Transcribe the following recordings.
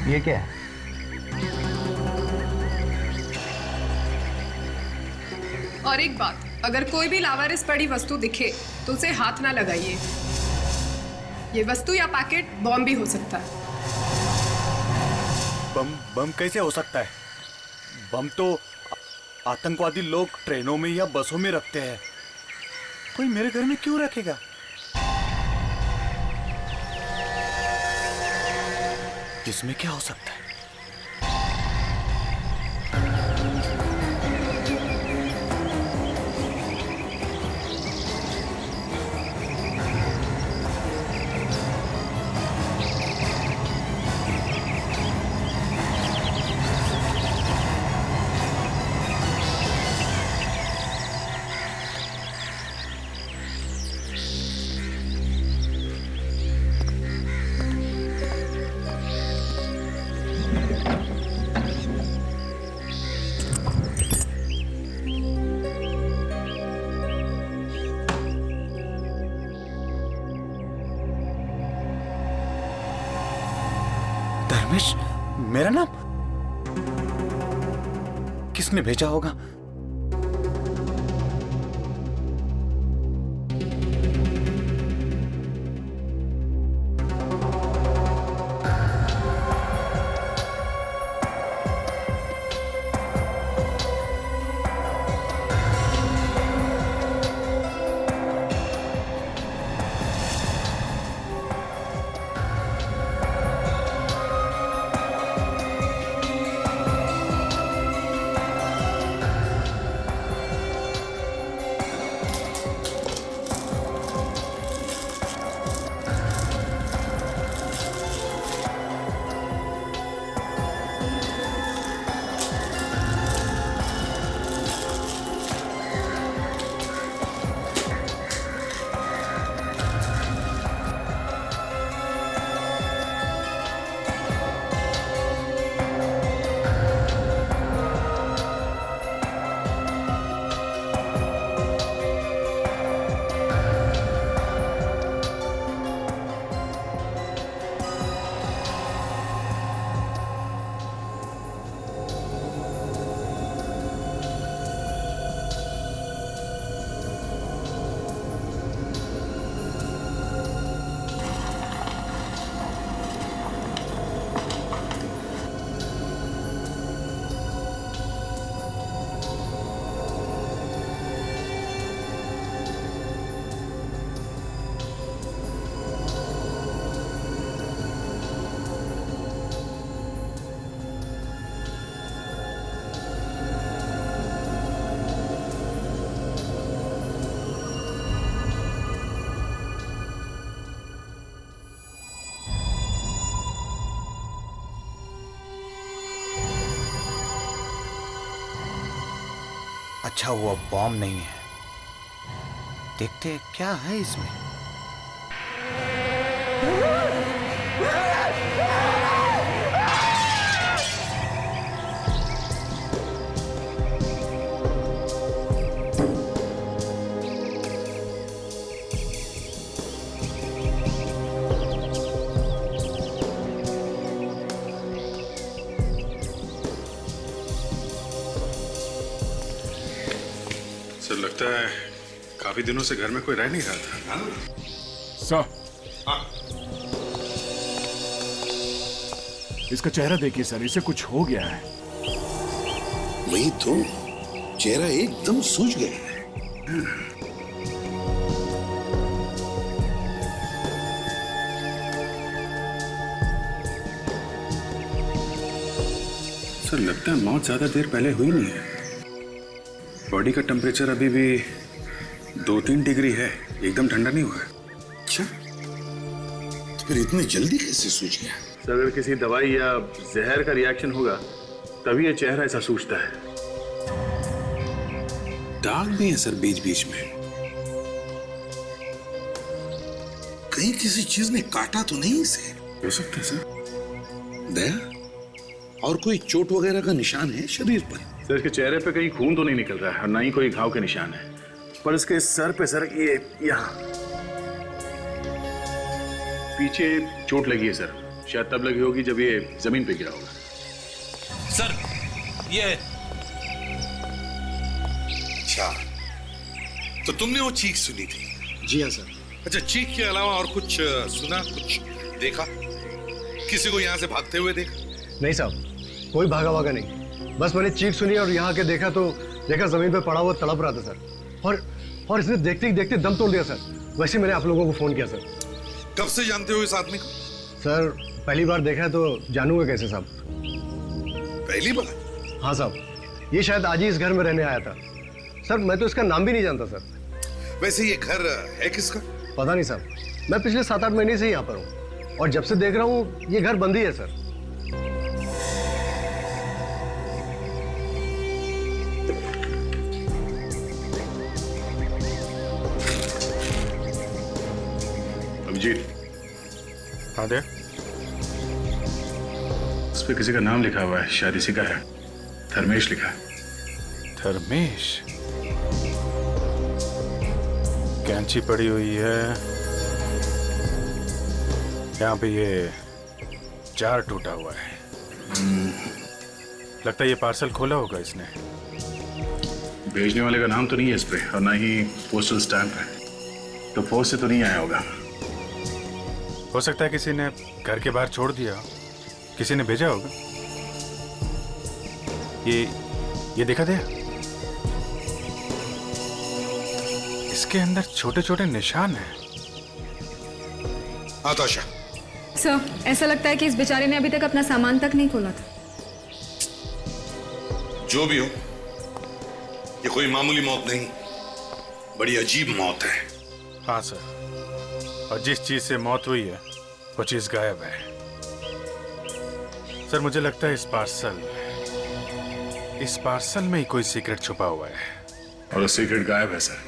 ये क्या है? और एक बात, अगर कोई भी लावारिस पड़ी वस्तु दिखे तो उसे हाथ ना लगाइए। ये वस्तु या पैकेट बॉम्ब भी हो सकता है। बम कैसे हो सकता है? बम तो आतंकवादी लोग ट्रेनों में या बसों में रखते हैं। कोई मेरे घर में क्यों रखेगा? इसमें क्या हो सकता है? धर्मेश, मेरा नाम किसने भेजा होगा? अच्छा हुआ बॉम्ब नहीं है। देखते हैं क्या है इसमें। सर लगता है काफी दिनों से घर में कोई रह नहीं रहा था। सर, इसका चेहरा देखिए सर, इसे कुछ हो गया है। वही तो, चेहरा एकदम सूज गया है। सर लगता है मौत ज्यादा देर पहले हुई नहीं है। बॉडी का टेम्परेचर अभी भी 2-3 डिग्री है, एकदम ठंडा नहीं हुआ है। अच्छा, तो फिर इतनी जल्दी कैसे सूझ गया? सर अगर किसी दवाई या जहर का रिएक्शन होगा तभी ये चेहरा ऐसा सूझता है। दाग भी है सर बीच बीच में। कहीं किसी चीज ने काटा तो नहीं इसे? हो सकता है सर। दया, और कोई चोट वगैरह का निशान है शरीर पर? सर इसके चेहरे पे कहीं खून तो नहीं निकल रहा है और ना ही कोई घाव के निशान है, पर इसके सर पे सर ये यहाँ पीछे चोट लगी है सर, शायद तब लगी होगी जब ये जमीन पे गिरा होगा। सर ये अच्छा, तो तुमने वो चीख सुनी थी? जी हाँ सर। अच्छा, चीख के अलावा और कुछ सुना, कुछ देखा? किसी को यहाँ से भागते हुए देखा? नहीं साहब, कोई भागा भागा नहीं। बस मैंने चीख सुनी और यहाँ के देखा तो जमीन पे पड़ा हुआ तड़प रहा था सर। और इसने देखते ही देखते दम तोड़ दिया सर। वैसे मैंने आप लोगों को फोन किया सर। कब से जानते हो इस आदमी को? सर पहली बार देखा है तो जानूंगा कैसे साहब? पहली बार? हाँ साहब, ये शायद आज ही इस घर में रहने आया था सर। मैं तो इसका नाम भी नहीं जानता सर। वैसे ये घर है किसका? पता नहीं साहब, मैं पिछले 7-8 महीने से ही यहाँ पर हूँ और जब से देख रहा हूँ ये घर बंद ही है सर। अभिजीत, हाँ दे। उस पे किसी का नाम लिखा हुआ है, शायद इसी का है। धर्मेश लिखा है। धर्मेश? कैंची पड़ी हुई है यहाँ पे, ये जार टूटा हुआ है। लगता है ये पार्सल खोला होगा इसने। भेजने वाले का नाम तो नहीं है इस पे और ना ही पोस्टल स्टैंप है, तो पोस्ट से तो नहीं आया होगा। हो सकता है किसी ने घर के बाहर छोड़ दिया, किसी ने भेजा होगा। ये देखा दे, इसके अंदर छोटे छोटे निशान हैं। आताशा, सर, ऐसा लगता है कि इस बेचारे ने अभी तक अपना सामान तक नहीं खोला था। जो भी हो, ये कोई मामूली मौत नहीं, बड़ी अजीब मौत है। हाँ सर, और जिस चीज से मौत हुई है वो चीज गायब है। सर मुझे लगता है इस पार्सल में ही कोई सीक्रेट छुपा हुआ है। और वो सीक्रेट गायब है सर।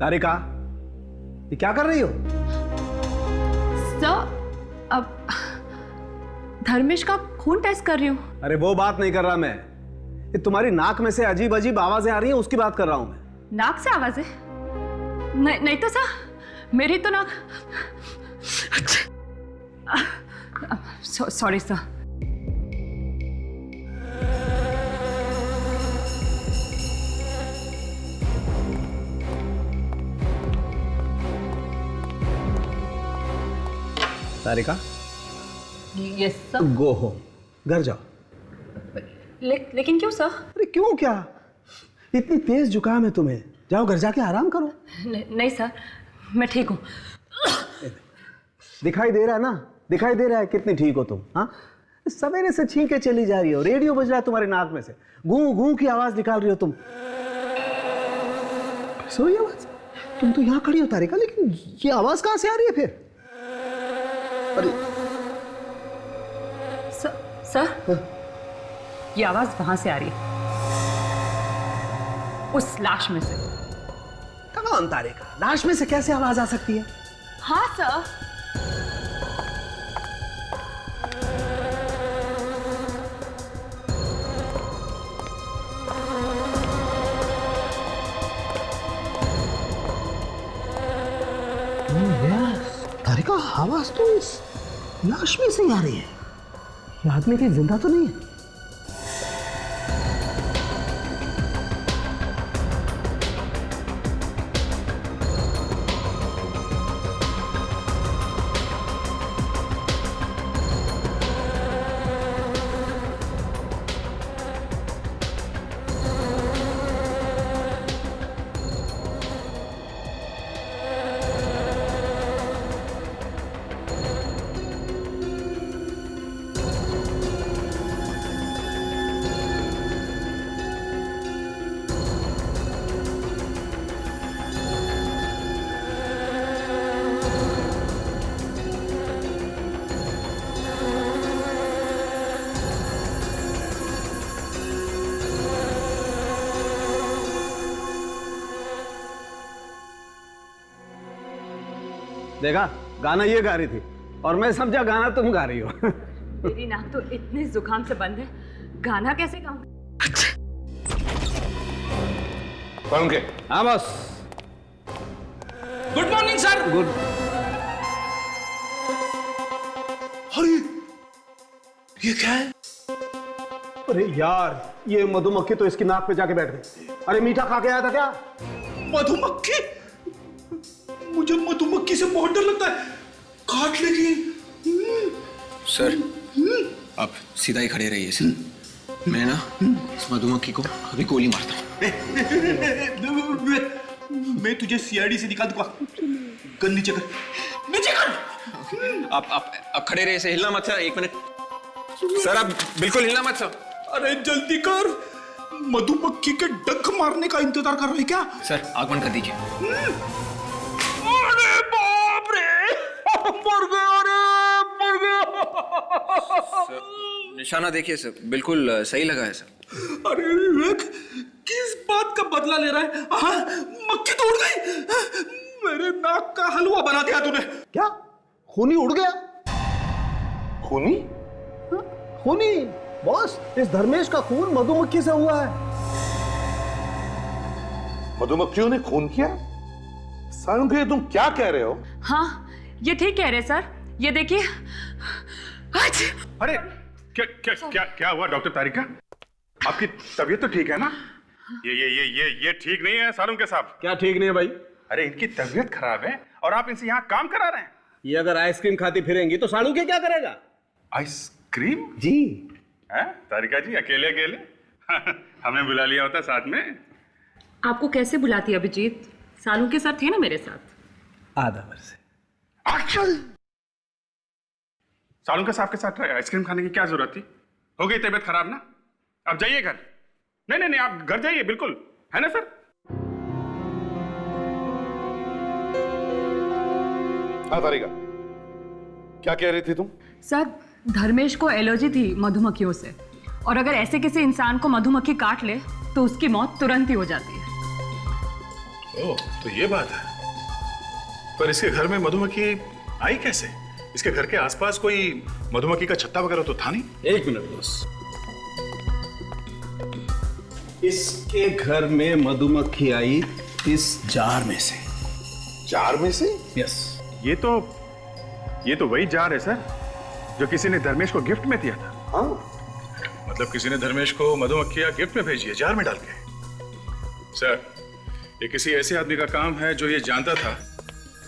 तारिका, ये क्या कर रही हो? सर, अब धर्मेश का खून टेस्ट कर रही हूँ। अरे वो बात नहीं कर रहा मैं, ये तुम्हारी नाक में से अजीब अजीब आवाजें आ रही हैं, उसकी बात कर रहा हूं मैं। नाक से आवाजें? नहीं तो सर, मेरी तो नाक। Sorry sir. Tarika, yes sir. Go home, घर जाओ। लेकिन क्यों सर? अरे क्यों क्या? इतनी तेज जुकाम है तुम्हें, जाओ घर जाके आराम करो। नहीं सर, मैं ठीक हूँ। दिखाई दे रहा है ना, दिखाई दे रहा है कितनी ठीक हो तुम। हाँ, सवेरे से छींके चली जा रही हो, रेडियो बज रहा है तुम्हारी नाक में से, गूं गूं की आवाज निकाल रही हो तुम। सोई आवाज? तुम तो यहाँ खड़ी हो तारिका, लेकिन ये आवाज कहाँ से आ रही है फिर? अरे सर, ये आवाज वहां से आ रही है, उस लाश में से। कौन तारिका? लाश में से कैसे आवाज आ सकती है? हाँ सर। तारिका, आवाज तो इस लाश में से ही आ रही है। ये आदमी कहीं जिंदा तो नहीं है? देखा, गाना ये गा रही थी और मैं समझा गाना तुम गा रही हो। मेरी नाक तो इतने जुकाम से बंद है, गाना कैसे गाऊं? कौन के? हाँ बस। Good morning sir. गुड। अरे ये क्या है? अरे यार, ये मधुमक्खी तो इसकी नाक पे जाके बैठ गई। अरे मीठा खा के आया था क्या? मधुमक्खी? मुझे मधुमक्खी से बहुत डर लगता है, काट लेगी। सर आप सीधा ही खड़े रहिए सर। मैं ना इस मधुमक्खी को अभी गोली मारता हूँ। मैं तुझे सीआईडी से निकाल दूंगा। गन नीचे कर, नीचे कर। आप खड़े रहिए, से हिलना मत सर। 1 मिनट सर, आप बिल्कुल हिलना मत सर। अरे जल्दी कर, मधुमक्खी के डंक मारने का इंतजार कर रहे क्या? सर आग बंद कर दीजिए। अरे बाप रे, मर गया रे, मर गया। निशाना देखिए सर, बिल्कुल सही लगा है सर। अरे विवेक, किस बात का बदला ले रहा है? हाँ, मक्खी तो उड़ गई, मेरे नाक का हलवा बना दिया तूने। क्या? खूनी उड़ गया? खूनी? खूनी बॉस, इस धर्मेश का खून मधुमक्खी से हुआ है। मधुमक्खियों ने खून किया? सारंगी, तुम क्या कह रहे हो? हाँ, ये ठीक कह रहे सर। ये देखिए। अरे क्या हुआ डॉक्टर तारिका? आपकी तबीयत तो ठीक है ना? ये ठीक नहीं है सारुंग के साहब। क्या ठीक नहीं है भाई? अरे इनकी तबीयत खराब है और आप इनसे यहाँ काम करा रहे हैं। ये अगर आइसक्रीम खाती फिरेंगी तो साड़ू के क्या करेगा? आइसक्रीम? जी। है तारिका जी, अकेले अकेले हमें बुला लिया होता साथ में। आपको कैसे बुलाती अभिजीत? सालू के साथ थे ना मेरे साथ। आधा वर्ष। सारुंग के साहब के साथ आइसक्रीम खाने की क्या जरूरत थी? हो गई तबीयत खराब ना, अब जाइए घर। नहीं, आप घर जाइए बिल्कुल, है ना सर? हाँ तारिका, क्या कह रही थी तुम? सर, धर्मेश को एलर्जी थी मधुमक्खियों से, और अगर ऐसे किसी इंसान को मधुमक्खी काट ले तो उसकी मौत तुरंत ही हो जाती है। ओह, तो ये बात है। पर इसके घर में मधुमक्खी आई कैसे? इसके घर के आसपास कोई मधुमक्खी का छत्ता वगैरह तो था नहीं। 1 मिनट बस। इसके घर में मधुमक्खी आई इस जार में से। जार में से? यस। ये तो वही जार है सर, जो किसी ने धर्मेश को गिफ्ट में दिया था। हाँ, मतलब किसी ने धर्मेश को मधुमक्खियां गिफ्ट में भेजी है, जार में डाल के। सर, ये किसी ऐसे आदमी का काम है जो ये जानता था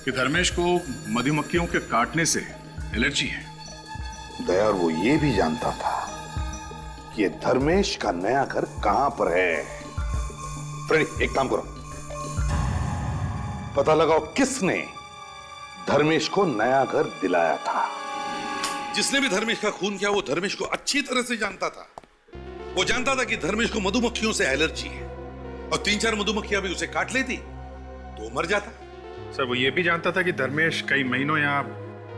कि धर्मेश को मधुमक्खियों के काटने से एलर्जी है। दया, और वो ये भी जानता था कि ये धर्मेश का नया घर कहां पर है। फ्रेंड, एक काम करो, पता लगाओ किसने धर्मेश को नया घर दिलाया था। जिसने भी धर्मेश का खून किया वो धर्मेश को अच्छी तरह से जानता था। वो जानता था कि धर्मेश को मधुमक्खियों से एलर्जी है, और 3-4 मधुमक्खियां भी उसे काट लेती तो मर जाता। सर, वो ये भी जानता था कि धर्मेश कई महीनों या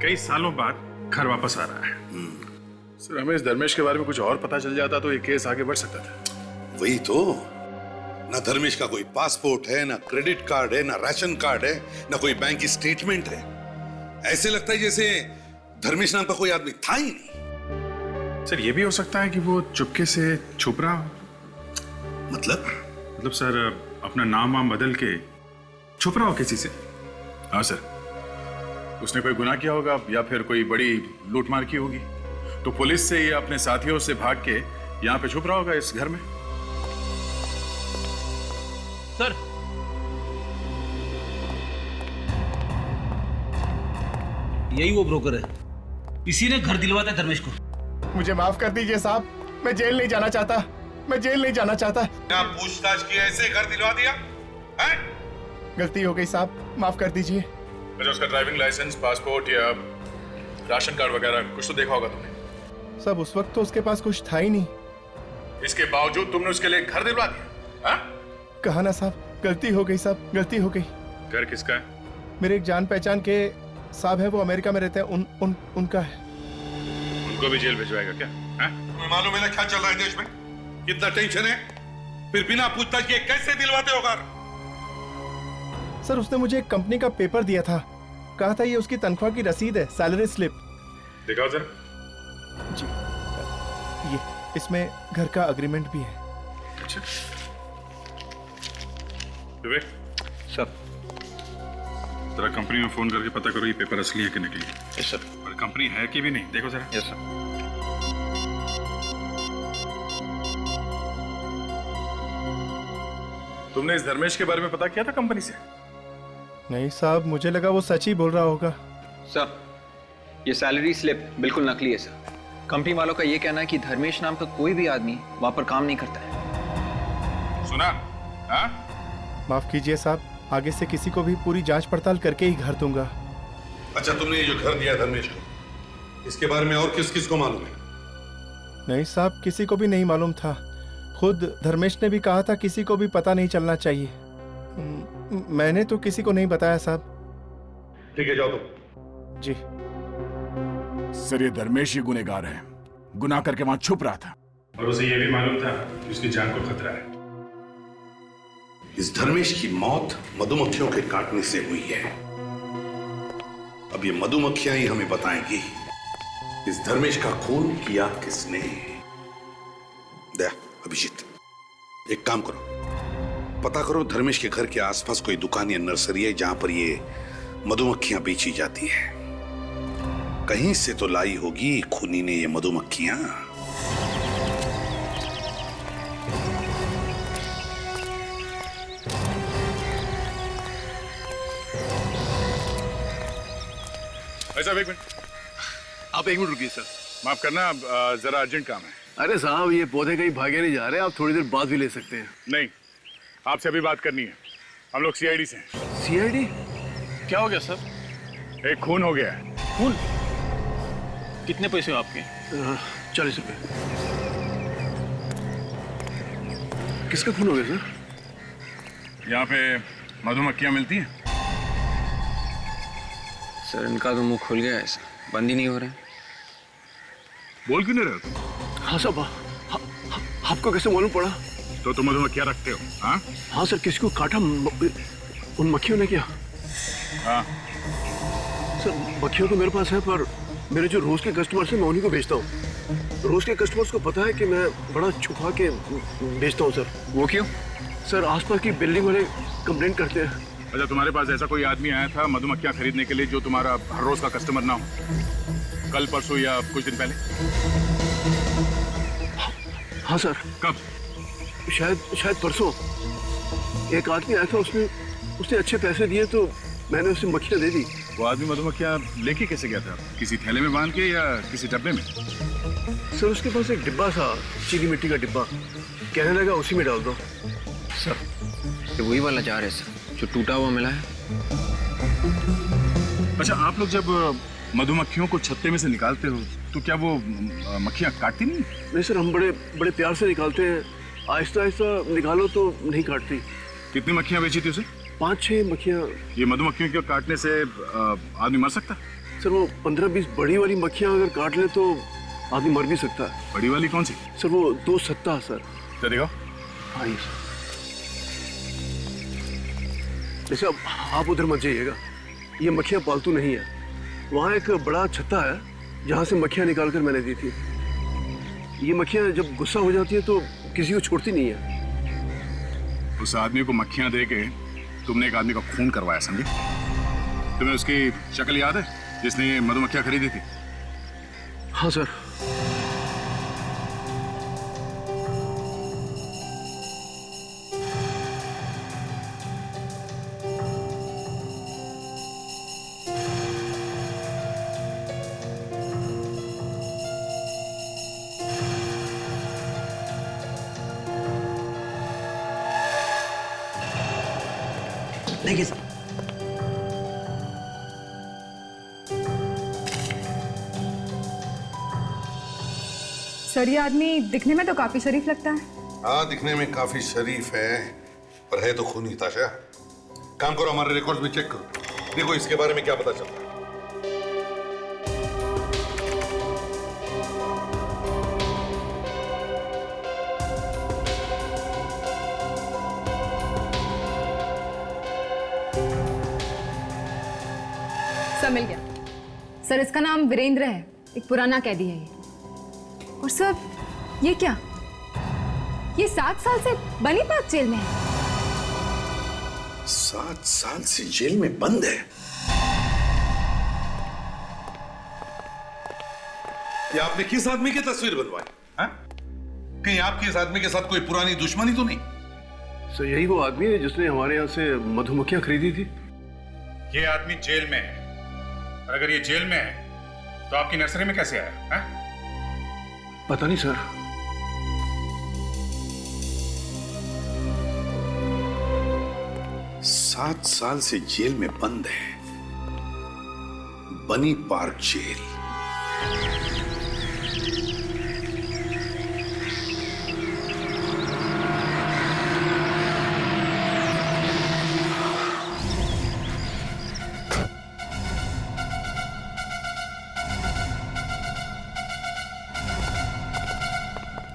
कई सालों बाद घर वापस आ रहा है। सर, हमें इस धर्मेश के बारे में कुछ और पता चल जाता तो ये केस आगे बढ़ सकता था। वही तो, ना धर्मेश का कोई पासपोर्ट है, ना क्रेडिट कार्ड है, ना राशन कार्ड है, ना कोई बैंक की स्टेटमेंट है। ऐसे लगता है जैसे धर्मेश नाम का कोई आदमी था ही नहीं। सर, ये भी हो सकता है कि वो चुपके से छुप रहा हो। मतलब सर, अपना नाम वाम बदल के छुप रहा हो किसी से। हाँ सर, उसने कोई गुनाह किया होगा या फिर कोई बड़ी लूटमार की होगी, तो पुलिस से या अपने साथियों से भाग के यहाँ पे छुप रहा होगा इस घर में। सर, यही वो ब्रोकर है, इसी ने घर दिलवाता है धर्मेश को। मुझे माफ कर दीजिए साहब, मैं जेल नहीं जाना चाहता, मैं जेल नहीं जाना चाहता। क्या पूछताछ की, ऐसे घर दिलवा दिया है? गलती हो गई साहब, माफ कर दीजिए। अच्छा, उसका ड्राइविंग लाइसेंस, पासपोर्ट या राशन कार्ड वगैरह कुछ तो देखा होगा तुमने। सब उस वक्त तो उसके पास कुछ था ही नहीं। इसके बावजूद तुमने उसके लिए घर दिलवा दिया? कहा ना साहब, गलती हो गई साहब, गलती हो गई। घर किसका है? मेरे एक जान पहचान के साहब है, वो अमेरिका में रहते हैं, उनका है। उनको भी जेल भिजवाएगा क्या? तुम्हें मालूम है ना क्या चल रहा है देश में? कितना टेंशन है, फिर बिना पूछताछ किए कैसे दिलवाते हो घर? सर, उसने मुझे एक कंपनी का पेपर दिया था, कहा था ये उसकी तनख्वाह की रसीद है, सैलरी स्लिप। दिखाओ जरा। जी, ये इसमें घर का एग्रीमेंट भी है। अच्छा विवेक सर। जरा कंपनी में फोन करके पता करो ये पेपर असली है कि नकली है। Yes sir. और कंपनी है कि भी नहीं, देखो जरा। Yes sir. तुमने इस धर्मेश के बारे में पता किया था कंपनी से? नहीं साहब, मुझे लगा वो सच ही बोल रहा होगा। सर ये सैलरी स्लिप बिल्कुल नकली है सर। कंपनी वालों का ये कहना है कि धर्मेश नाम का कोई भी आदमी वहां पर काम नहीं करता है। सुना? हाँ? माफ कीजिए साहब, आगे से किसी को भी पूरी जांच पड़ताल करके ही घर दूंगा। अच्छा, तुमने ये जो घर दिया धर्मेश को, इसके बारे में और किस किस को मालूम है? नहीं साहब, किसी को भी नहीं मालूम था। खुद धर्मेश ने भी कहा था किसी को भी पता नहीं चलना चाहिए। मैंने तो किसी को नहीं बताया साहब। ठीक है, जाओ तुम। जी सर, ये धर्मेश ही गुनहगार है, गुनाह करके वहां छुप रहा था। और उसे ये भी मालूम था कि उसकी जान को खतरा है। इस धर्मेश की मौत मधुमक्खियों के काटने से हुई है। अब ये मधुमक्खियां ही हमें बताएंगी इस धर्मेश का खून किया किसने। दया, अभिजीत, एक काम करो, पता करो धर्मेश के घर के आसपास कोई दुकान या नर्सरी है जहां पर ये मधुमक्खियां बेची जाती है। कहीं से तो लाई होगी खूनी ने ये मधुमक्खियां। ऐसा एक मिनट, आप एक मिनट रुकिए सर। माफ करना, जरा अर्जेंट काम है। अरे साहब, ये पौधे कहीं भागे नहीं जा रहे, आप थोड़ी देर बाद भी ले सकते हैं। नहीं, आपसे अभी बात करनी है। हम लोग सीआईडी से हैं। सीआईडी? क्या हो गया सर? एक खून हो गया है। खून? कितने पैसे हो आपके? 40 रुपए। किसका खून हो गया सर? यहाँ पे मधुमक्खियां मिलती हैं? सर इनका तो मुंह खुल गया है सर, बंद ही नहीं हो रहे। बोल क्यों नहीं रहे हो तुम? हाँ साहब, आपको कैसे मालूम पड़ा? तो तुम मधुमक्खियां रखते हो? हाँ हाँ सर, किसी को काटा उन मक्खियों ने क्या? हाँ सर, मक्खियों तो मेरे पास है, पर मेरे जो रोज के कस्टमर्स हैं मैं उन्हीं को बेचता हूँ। रोज के कस्टमर्स को पता है कि मैं बड़ा छुपा के बेचता हूँ सर। वो क्यों? सर, आसपास की बिल्डिंग वाले कंप्लेंट करते हैं। अच्छा, तुम्हारे पास ऐसा कोई आदमी आया था मधुमक्खियां खरीदने के लिए जो तुम्हारा हर रोज का कस्टमर ना हो? कल, परसों या कुछ दिन पहले? हाँ सर। कब? शायद परसों एक आदमी आया था, उसने अच्छे पैसे दिए तो मैंने उसे मक्खियाँ दे दी। वो आदमी मधुमक्खियां लेके कैसे गया था? किसी थैले में बांध के या किसी डब्बे में? सर, उसके पास एक डिब्बा था, चीनी मिट्टी का डिब्बा। कहने लगा उसी में डाल दो। सर ये वही वाला जार है सर जो टूटा हुआ मिला है। अच्छा, आप लोग जब मधुमक्खियों को छत्ते में से निकालते हो तो क्या वो मक्खियां काटती नहीं? नहीं सर, हम बड़े प्यार से निकालते हैं। आहिस्ता आहिस्ता निकालो तो नहीं काटती। कितनी मक्खियां बेची थी उसे? 5-6 मक्खियाँ। ये मधुमक्खियों के काटने से आदमी मर सकता है? सर, वो 15-20 बड़ी वाली मक्खियाँ अगर काट ले तो आदमी मर भी सकता है। बड़ी वाली कौन सी? सर, वो 2 सत्ता सर। तो देखो। हाँ जी सर। जैसे अब आप उधर मत जाइएगा, ये मक्खियाँ पालतू नहीं है। वहाँ एक बड़ा छत्ता है जहाँ से मक्खियाँ निकाल कर मैंने दी थी। ये मक्खियाँ जब गुस्सा हो जाती है तो किसी को छोड़ती नहीं है। उस आदमी को मक्खियां दे के तुमने एक आदमी का खून करवाया, समझे? तुम्हें उसकी शक्ल याद है जिसने मधुमक्खियां खरीदी थी? हाँ सर। देखिए सर, सर ये आदमी दिखने में तो काफी शरीफ लगता है। हाँ, दिखने में काफी शरीफ है, पर है तो खूनी। ताशा, काम करो, हमारे रिकॉर्ड में चेक करो, देखो इसके बारे में क्या पता चलता है। सर इसका नाम वीरेंद्र है, एक पुराना कैदी है ये। और सर ये क्या, ये 7 साल से बनी पार्क जेल में है। 7 साल से जेल में बंद है? ये आपने किस आदमी की तस्वीर बनवाई? कहीं आपके इस आदमी के साथ कोई पुरानी दुश्मनी तो नहीं? सर यही वो आदमी है जिसने हमारे यहाँ से मधुमक्खियां खरीदी थी। ये आदमी जेल में है, और अगर ये जेल में है तो आपकी नर्सरी में कैसे आया? पता नहीं सर। सात साल से जेल में बंद है, बनी पार्क जेल।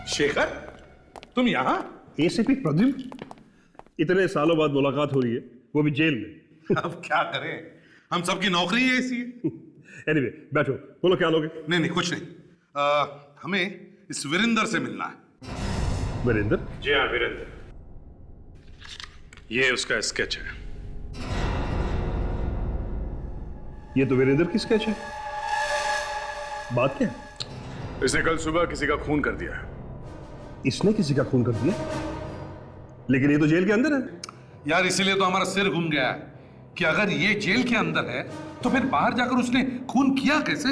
शेखर, तुम यहां? एसीपी प्रद्युम्न, इतने सालों बाद मुलाकात हो रही है, वो भी जेल में। अब क्या करें, हम सबकी नौकरी ही ऐसी है। एनीवे, बैठो, बोलो क्या लोगे? नहीं कुछ नहीं, हमें इस वीरेंद्र से मिलना है। वीरेंद्र? जी हाँ, वीरेंद्र। ये उसका स्केच है। ये तो वीरेंद्र की स्केच है। बात क्या है? इसने कल सुबह किसी का खून कर दिया। इसने किसी का खून कर दिया? लेकिन ये तो जेल के अंदर है। यार इसीलिए तो हमारा सिर घूम गया है कि अगर ये जेल के अंदर है तो फिर बाहर जाकर उसने खून किया कैसे?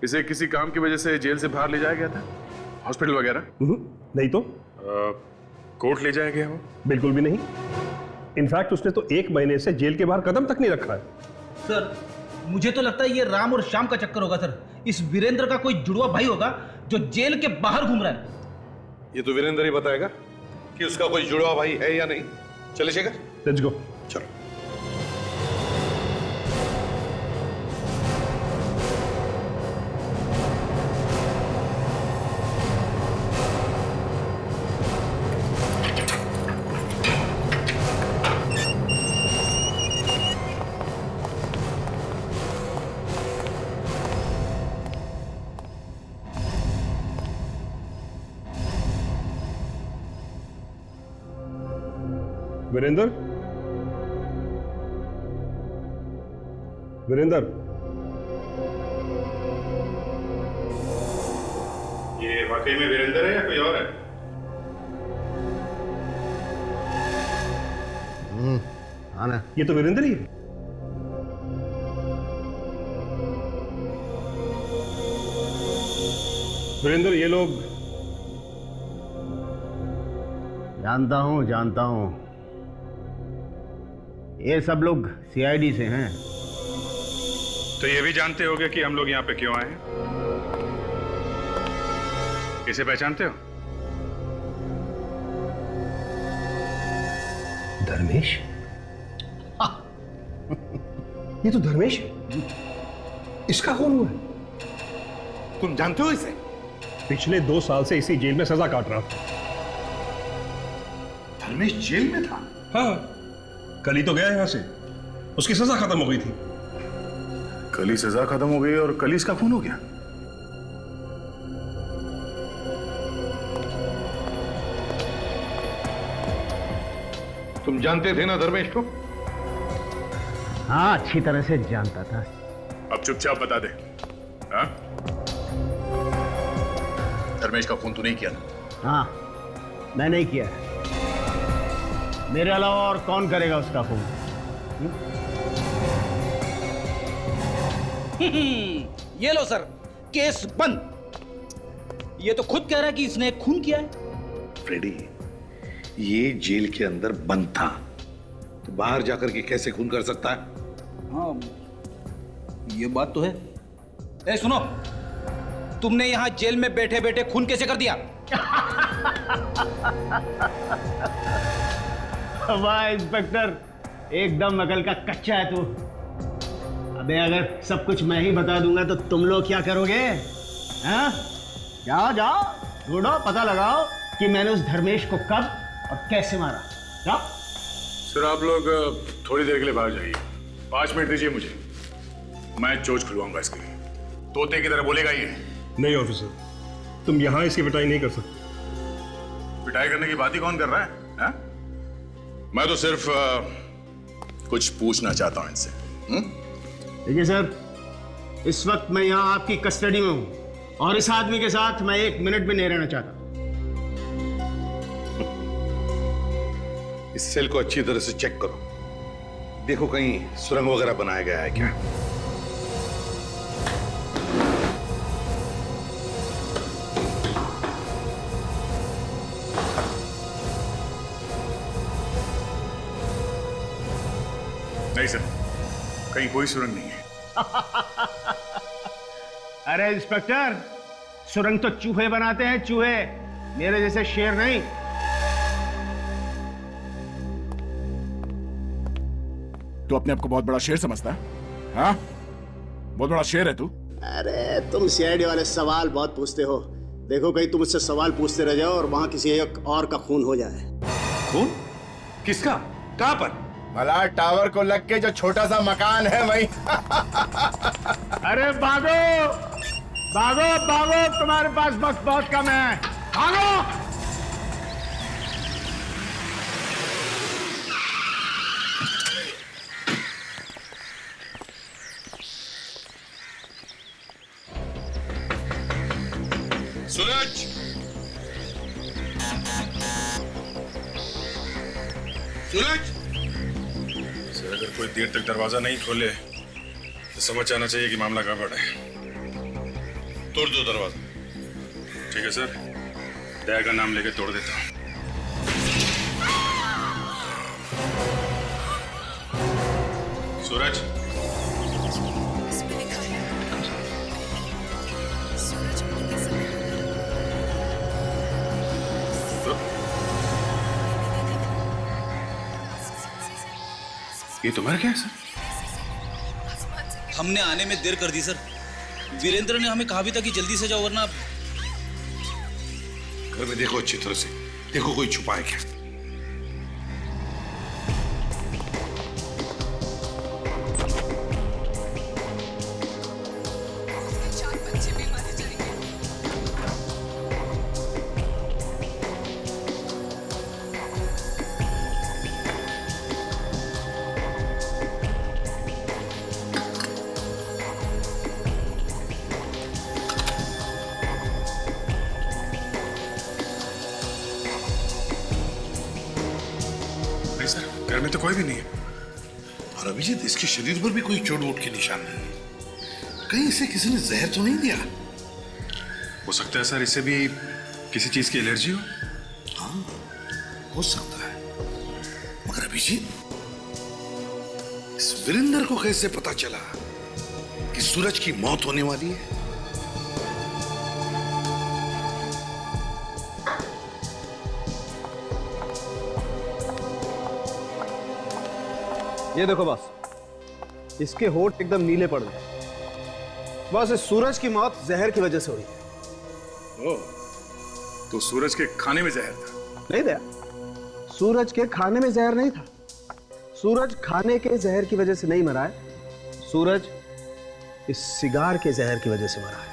इसे किसी काम की वजह से जेल से बाहर ले जाया गया था, हॉस्पिटल वगैरह? नहीं तो कोर्ट ले जाया गया हो? बिल्कुल भी नहीं। इनफैक्ट उसने तो 1 महीने से जेल के बाहर कदम तक नहीं रखा है। सर मुझे तो लगता है ये राम और श्याम का चक्कर होगा सर। इस वीरेंद्र का कोई जुड़वा भाई होगा जो जेल के बाहर घूम रहा है। ये तो वीरेंद्र ही बताएगा कि उसका कोई जुड़वा भाई है या नहीं। चले शेखर, लेट्स गो। चलो। वीरेंद्र? वीरेंद्र? ये वाकई में वीरेंद्र है या कोई और है? हाँ ना, ये तो वीरेंद्र ही है। वीरेंद्र, ये लोग? जानता हूं, ये सब लोग सीआईडी से हैं। तो ये भी जानते होगे कि हम लोग यहाँ पे क्यों आए हैं? इसे पहचानते हो? धर्मेश? ये तो धर्मेश है। इसका कौन हुआ है? तुम जानते हो इसे? पिछले 2 साल से इसी जेल में सजा काट रहा था। धर्मेश जेल में था? हाँ, कल ही तो गया यहां से, उसकी सजा खत्म हो गई थी। कल ही सजा खत्म हो गई और कल ही इसका खून हो गया? तुम जानते थे ना धर्मेश को? हाँ, अच्छी तरह से जानता था। अब चुपचाप बता दे, हाँ? धर्मेश का खून तू नहीं किया ना? हाँ, मैं नहीं किया। मेरे अलावा और कौन करेगा उसका खून? ये लो सर, केस बंद। ये तो खुद कह रहा है कि इसने खून किया है। फ्रेडी, ये जेल के अंदर बंद था तो बाहर जाकर के कैसे खून कर सकता है? हाँ, ये बात तो है। ए सुनो, तुमने यहां जेल में बैठे बैठे खून कैसे कर दिया? वाह इंस्पेक्टर, एकदम अकल का कच्चा है तू। अबे अगर सब कुछ मैं ही बता दूंगा तो तुम लोग क्या करोगे? हाँ? जाओ जाओ, ढूंढो, पता लगाओ कि मैंने उस धर्मेश को कब और कैसे मारा। जाओ। सर आप लोग थोड़ी देर के लिए बाहर जाइए, 5 मिनट दीजिए मुझे। मैं चोच खुलवाऊंगा इसकी। तोते की तरह बोलेगा ये। नहीं ऑफिसर, तुम यहाँ इसकी पिटाई नहीं कर सकते। पिटाई करने की बात ही कौन कर रहा है? मैं तो सिर्फ कुछ पूछना चाहता हूं इनसे। देखिए सर, इस वक्त मैं यहाँ आपकी कस्टडी में हूँ और इस आदमी के साथ मैं 1 मिनट भी नहीं रहना चाहता। इस सेल को अच्छी तरह से चेक करो, देखो कहीं सुरंग वगैरह बनाया गया है क्या। नहीं सर, कहीं कोई सुरंग नहीं है। अरे इंस्पेक्टर, सुरंग तो चूहे बनाते हैं, चूहे, मेरे जैसे शेर नहीं। तू अपने आप को बहुत बड़ा शेर समझता है? हाँ, बहुत बड़ा शेर है तू। अरे तुम सीआईडी वाले सवाल बहुत पूछते हो। देखो कहीं तुम मुझसे सवाल पूछते रह जाओ और वहां किसी एक और का खून हो जाए। खून? किसका? कहां पर? मलार टावर को लग के जो छोटा सा मकान है वही। अरे भागो भागो भागो, तुम्हारे पास वक्त बहुत कम है, भागो। सूरज, सूरज। सर अगर कोई देर तक दरवाजा नहीं खोले तो समझ जाना चाहिए कि मामला गड़बड़ है। तोड़ दो दरवाजा। ठीक है सर, दया का नाम लेके तोड़ देता हूँ। सूरज, ये तुम्हारा क्या है सर? हमने आने में देर कर दी सर। वीरेंद्र ने हमें कहा भी था कि जल्दी से जाओ वरना। घर में देखो अच्छी तरह से, देखो कोई छुपा है क्या। घर में तो कोई भी नहीं है। और अभिजीत, इसके शरीर पर भी कोई चोट वोट के निशान नहीं है। कहीं इसे किसी ने जहर तो नहीं दिया? हो सकता है सर इसे भी किसी चीज की एलर्जी हो। हाँ, हो सकता है। मगर अभिजीत, इस वीरेंद्र को कैसे पता चला कि सूरज की मौत होने वाली है? ये देखो बॉस, इसके होठ एकदम नीले पड़ गए। बॉस, इस सूरज की मौत जहर की वजह से हुई है। ओह, तो सूरज के खाने में जहर था? नहीं दया, सूरज के खाने में जहर नहीं था। सूरज खाने के जहर की वजह से नहीं मरा है, सूरज इस सिगार के जहर की वजह से मरा है।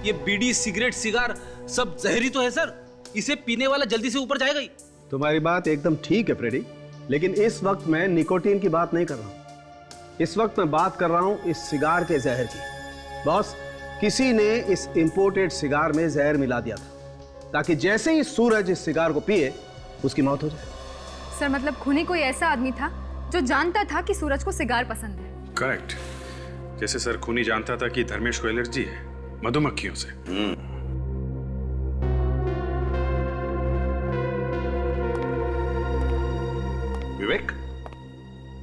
ये बीड़ी, सिगरेट, सिगार सब जहरी तो है सर। इसे पीने वाला जल्दी से ऊपर जाएगा ही। तुम्हारी बात एकदम ठीक है फ्रेडी, लेकिन इस वक्त मैं निकोटीन की बात नहीं कर रहा हूं। इस वक्त मैं बात कर रहा हूं इस सिगार के जहर की। बॉस, किसी ने इस इंपोर्टेड सिगार में जहर मिला दिया था ताकि जैसे ही सूरज इस सिगार को पिए उसकी मौत हो जाए। सर मतलब खूनी कोई ऐसा आदमी था जो जानता था कि सूरज को सिगार पसंद है। करेक्ट। जैसे सर खूनी जानता था कि धर्मेश को एलर्जी है मधुमक्खियों से। विवेक,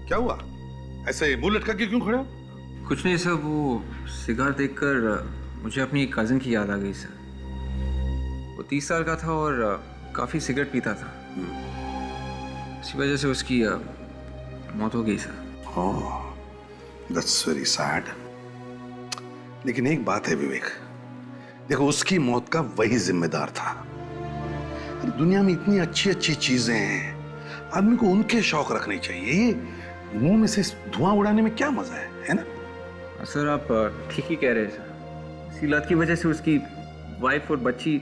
क्या हुआ? ऐसे मुंह लटका के क्यों खड़े हो? कुछ नहीं सर, वो सिगार देखकर मुझे अपनी कजिन की याद आ गई सर। वो 30 साल का था और काफी सिगरेट पीता था। इसी वजह से उसकी मौत हो गई sir. Oh, that's very sad. लेकिन एक बात है विवेक, देखो उसकी मौत का वही जिम्मेदार था। दुनिया में इतनी अच्छी अच्छी चीजें हैं, आदमी को उनके शौक रखने चाहिए। मुंह में से धुआं उड़ाने में क्या मजा है ना? सर आप ठीक ही कह रहे हैं सर। इसी लत की वजह से उसकी वाइफ और बच्ची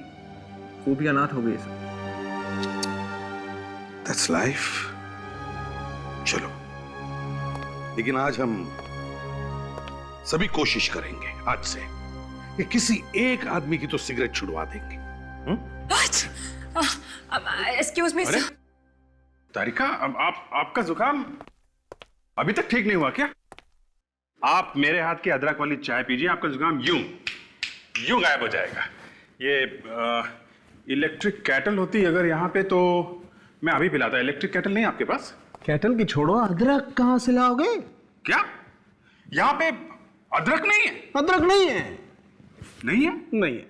वो भी अनाथ हो गई सर। That's life. चलो, लेकिन आज हम सभी कोशिश करेंगे आज से कि किसी एक आदमी की तो सिगरेट छुड़वा देंगे। Excuse me sir. तारिका, अब आपका जुकाम अभी तक ठीक नहीं हुआ क्या? आप मेरे हाथ की अदरक वाली चाय पीजिए, आपका जुकाम यूं गायब हो जाएगा। ये इलेक्ट्रिक कैटल होती अगर यहाँ पे तो मैं अभी पिलाता। इलेक्ट्रिक कैटल नहीं आपके पास? कैटल की छोड़ो, अदरक कहाँ से लाओगे? क्या यहाँ पे अदरक नहीं है? अदरक नहीं है। नहीं है? नहीं है।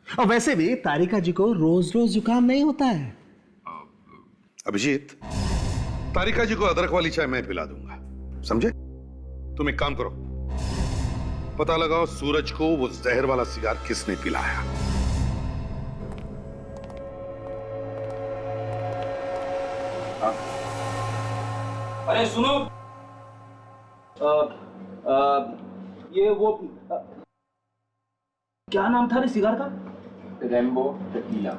और वैसे भी तारिका जी को रोज रोज जुकाम नहीं होता है। अभिजीत, तारिका जी को अदरक वाली चाय मैं पिला दूंगा, समझे? तुम एक काम करो, पता लगाओ सूरज को वो जहर वाला सिगार किसने पिलाया। अरे सुनो, ये वो क्या नाम था रे सिगार का? रैम्बो टीला।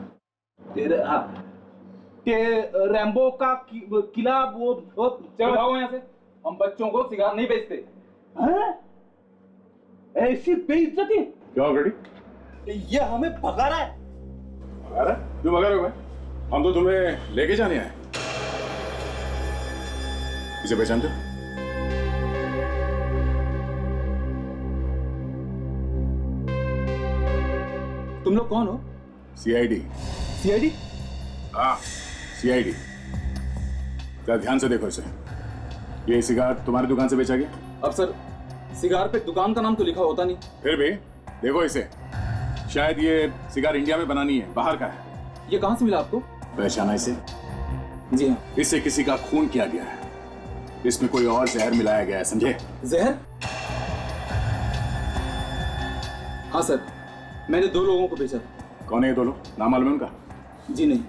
हाँ, रैम्बो का किला वो चलो भागो यहाँ से। हम बच्चों को सिगार नहीं बेचते। ऐसी बेइज्जती। क्या ऑलरेडी? ये हमें भगा रहा है। भगा रहा है? क्यों भगा रहे हो भाई? हम तो तुम्हें लेके जाने आए। इसे पहचानते हो? तुम लोग कौन हो? सीआईडी। सीआईडी? हाँ, सीआईडी। क्या ध्यान से देखो इसे। ये सिगार तुम्हारी दुकान से बेचा गया? अब सर, सिगार पे दुकान का नाम तो लिखा होता नहीं। फिर भी देखो इसे, शायद ये सिगार इंडिया में बनानी है, बाहर का है। ये कहाँ से मिला आपको? पहचाना इसे? जी हाँ। इससे किसी का खून किया गया है। इसमें कोई और जहर मिलाया गया है, समझे? जहर? हाँ सर, मैंने 2 लोगों को बेचा था। कौन है ये 2 लोग? नाम मालूम है उनका? जी नहीं।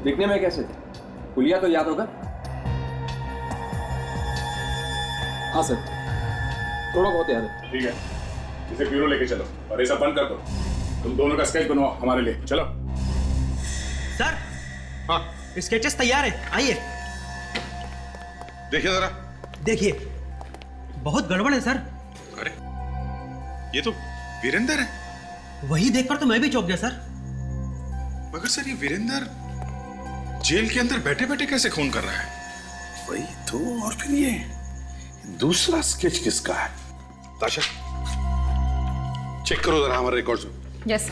दिखने में कैसे थे? पुलिया तो याद होगा? हाँ सर, थोड़ा बहुत याद है। ठीक है, इसे ब्यूरो लेके चलो और ये सब बंद कर दो। तुम दोनों का स्केच बनवाओ हमारे लिए, चलो। सर, हाँ, स्केचेस तैयार है, आइए देखिए जरा। देखिए, बहुत गड़बड़ है सर। अरे, ये तो वीरेंद्र है। वही देखकर तो मैं भी चौंक गया सर। मगर सर, ये वीरेंद्र जेल के अंदर बैठे बैठे कैसे खून कर रहा है? वही तो। और फिर ये दूसरा स्केच किसका है? ताशा, चेक करो जरा हमारे रिकॉर्ड्स में। यस।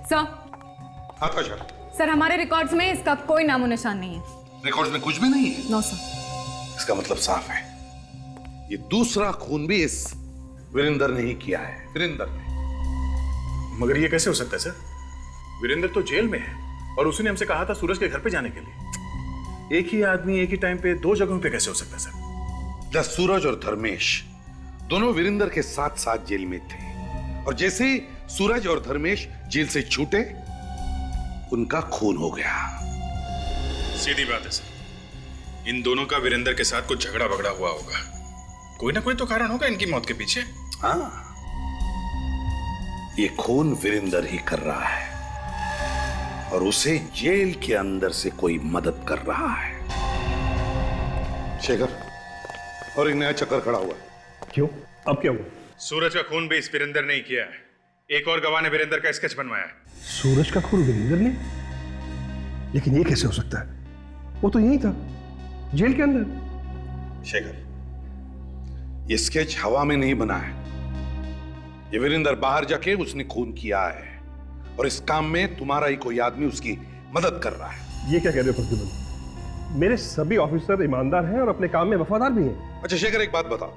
सर। हाँ ताशा, सर, हमारे रिकॉर्ड्स में इसका कोई नामो निशान नहीं है। रिकॉर्ड्स में कुछ भी नहीं है? No sir. इसका मतलब साफ है, ये दूसरा खून भी इस वीरेंद्र ने ही किया है। वीरेंद्र ने। मगर ये कैसे हो सकता है सर? वीरेंद्र तो जेल में है और उसने हमसे कहा था सूरज के घर पे जाने के लिए। एक ही आदमी एक ही टाइम पे 2 जगहों पे कैसे हो सकता है सर? जब सूरज और धर्मेश दोनों वीरेंद्र के साथ साथ जेल में थे और जैसे ही सूरज और धर्मेश जेल से छूटे, उनका खून हो गया। सीधी बात है सर, इन दोनों का वीरेंद्र के साथ कुछ झगड़ा बगड़ा हुआ होगा। कोई ना कोई तो कारण होगा इनकी मौत के पीछे। हाँ, ये खून वीरेंद्र ही कर रहा है और उसे जेल के अंदर से कोई मदद कर रहा है। शेखर, और एक नया चक्कर खड़ा हुआ है। क्यों? अब क्या हुआ? सूरज का खून भी इस वीरेंद्र ने ही किया है। एक और गवाह ने वीरेंद्र का स्केच बनवाया है। सूरज का खून वीरेंद्र ने? लेकिन ये कैसे हो सकता है? वो तो यही था, जेल के अंदर। शेखर, ये स्केच हवा में नहीं बना है। ये वीरेंद्र बाहर जाके उसने खून किया है और इस काम में तुम्हारा ही कोई आदमी उसकी मदद कर रहा है। ये क्या कह रहे हो प्रतिबल? मेरे सभी ऑफिसर ईमानदार हैं और अपने काम में वफादार भी हैं। अच्छा शेखर, एक बात बताओ,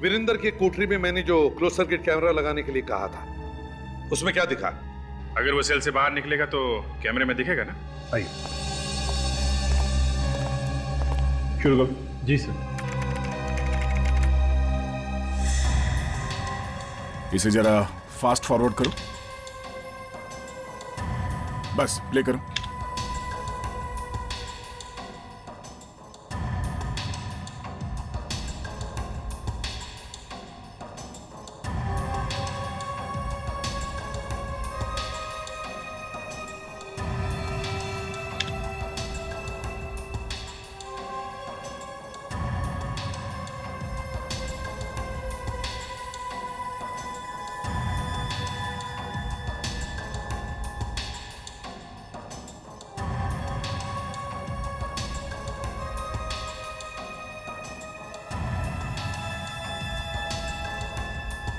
वीरेंद्र के कोठरी में मैंने जो क्लोज सर्किट कैमरा लगाने के लिए कहा था, उसमें क्या दिखा? अगर वो सेल से बाहर निकलेगा तो कैमरे में दिखेगा ना? आइए। शुरू करो। जी सर। इसे जरा फास्ट फॉरवर्ड करो। बस प्ले करो।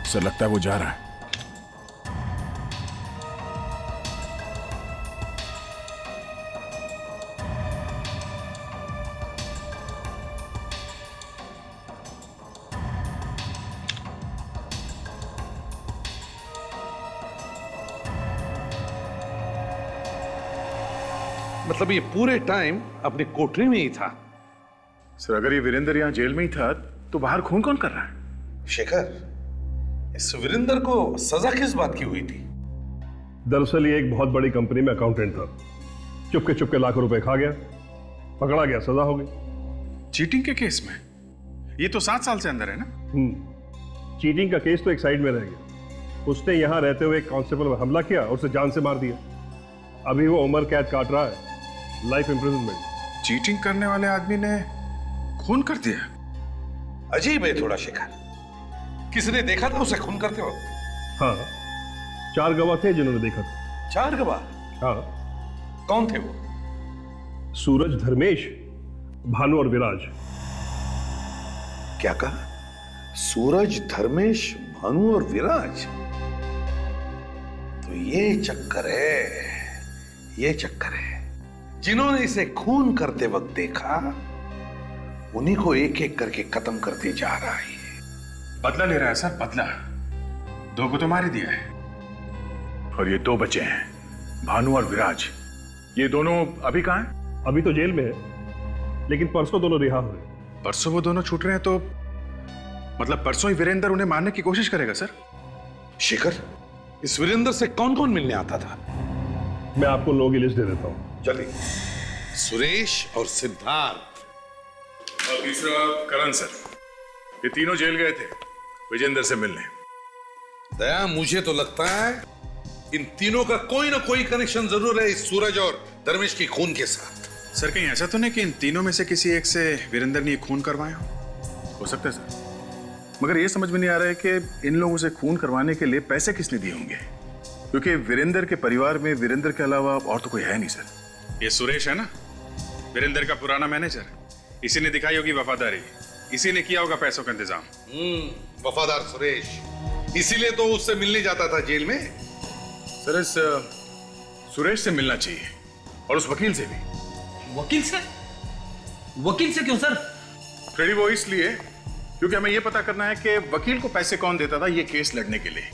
सर लगता है वो जा रहा है। मतलब ये पूरे टाइम अपनी कोठरी में ही था? सर अगर ये वीरेंद्र यहाँ जेल में ही था तो बाहर खून कौन कर रहा है? शेखर, इस वीरेंद्र को सजा किस बात की हुई थी? दरअसल ये एक बहुत बड़ी कंपनी में अकाउंटेंट था। चुपके चुपके लाखों रुपए खा गया, पकड़ा गया, सजा हो गई। चीटिंग के केस में? ये तो 7 साल से अंदर है ना? चीटिंग का केस तो एक साइड में रह गया। उसने यहां रहते हुए एक कांस्टेबल पर हमला किया और उसे जान से मार दिया। अभी वो उम्र कैद काट रहा है, लाइफ इंप्रिजनमेंट। चीटिंग करने वाले आदमी ने खून कर दिया? अजीब है थोड़ा शेखर। किसने देखा था उसे खून करते वक्त? हाँ, 4 गवाह थे जिन्होंने देखा था। 4 गवाह? हाँ। कौन थे वो? सूरज, धर्मेश, भानु और विराज। क्या कहा? सूरज, धर्मेश, भानु और विराज? तो ये चक्कर है, ये चक्कर है। जिन्होंने इसे खून करते वक्त देखा उन्हीं को एक एक करके खत्म करते जा रहा है। बदला ले रहा है सर, बदला। 2 को तो मार ही दिया है। और ये 2 बचे हैं, भानु और विराज। ये दोनों अभी कहां हैं? अभी तो जेल में है, लेकिन परसों दोनों रिहा हुए। परसों वो दोनों छूट रहे हैं तो मतलब परसों ही वीरेंद्र उन्हें मारने की कोशिश करेगा सर? शेखर, इस वीरेंद्र से कौन कौन मिलने आता था? मैं आपको लोगों की लिस्ट दे देता हूं। जल्दी। सुरेश और सिद्धार्थ और तीसरा करण सर। ये तीनों जेल गए थे विजेंद्र से मिलने। दया, मुझे तो लगता है इन तीनों का कोई ना कोई कनेक्शन जरूर है इस सूरज और धर्मेश की खून के साथ। सर कहीं ऐसा तो नहीं कि इन तीनों में से किसी एक से वीरेंद्र ने खून करवाया हो सकता है सर, मगर ये समझ में नहीं आ रहा है कि इन लोगों से खून करवाने के लिए पैसे किसने दिए होंगे, क्योंकि वीरेंद्र के परिवार में वीरेंद्र के अलावा और तो कोई है नहीं सर। ये सुरेश है ना, वीरेंद्र का पुराना मैनेजर। इसी ने दिखाई होगी वफादारी, इसी ने किया होगा पैसों का इंतजाम। वफादार सुरेश, इसीलिए तो उससे मिलने जाता था जेल में। सर इस सुरेश से मिलना चाहिए और उस वकील से भी। वकील से? वकील से क्यों सर? फ्रेडी, वो इसलिए क्योंकि हमें यह पता करना है कि वकील को पैसे कौन देता था ये केस लड़ने के लिए।